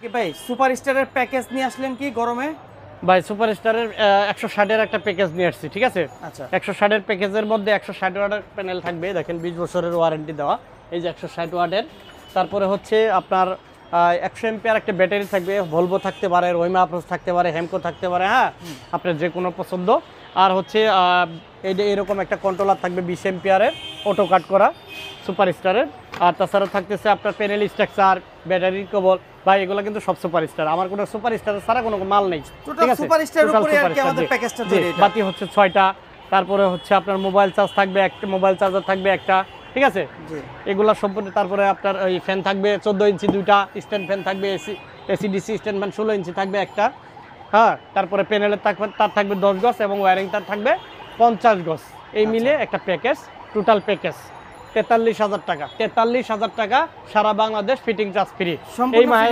কি ভাই সুপারস্টারের প্যাকেজ নিয়ে আসলেন কি গরমে? ভাই সুপারস্টারের 160 এর একটা প্যাকেজ নিয়ে আসছি, ঠিক আছে? আচ্ছা 160 এর প্যাকেজের মধ্যে 160 ওয়াটের প্যানেল থাকবে, দেখেন 20 বছরের ওয়ারেন্টি দেওয়া, এই যে 160 ওয়াটের। তারপরে হচ্ছে আপনার 100 এম্পিয়ার একটা ব্যাটারি থাকবে, ভলভো থাকতে পারে, রহিমা আপ্রোচ থাকতে পারে, হেমকো থাকতে পারে, হ্যাঁ আপনার যে কোনো পছন্দ। আর হচ্ছে এই যে এরকম একটা কন্ট্রোলার থাকবে 20 এম্পিয়ারের, অটো কাট করা সুপারস্টারের। আর তাছাড়া থাকতেছে আপনার প্যানেল স্ট্রাকচার, ব্যাটারি কেবল। ভাই এগুলো কিন্তু সব সুপারস্টার, আমার কোনো সুপারস্টার ছাড়া কোনো মাল নেই, ঠিক আছে? সুপারস্টারের উপরে আর কি আমাদের প্যাকেজটা তৈরি। বাতি হচ্ছে 6টা, তারপরে হচ্ছে আপনার মোবাইল চার্জ থাকবে একটা, মোবাইল চার্জার থাকবে একটা, ঠিক আছে? জি এগুলা সম্পূর্ণ। তারপরে আপনার ওই ফ্যান থাকবে 14 ইঞ্চি দুইটা, স্ট্যান্ড ফ্যান থাকবে, এসি ডিসি স্ট্যান্ড ফ্যান 16 ইঞ্চি থাকবে একটা, হ্যাঁ। তারপরে প্যানেলের তার থাকবে 10 গজ এবং ওয়্যারিং তার থাকবে 50 গজ। এই মিলে একটা প্যাকেজ, টোটাল প্যাকেজ 43,000 টাকা। 43,000 টাকা, সারা বাংলাদেশ ফিটিং চার্জ ফ্রি। এই মাহে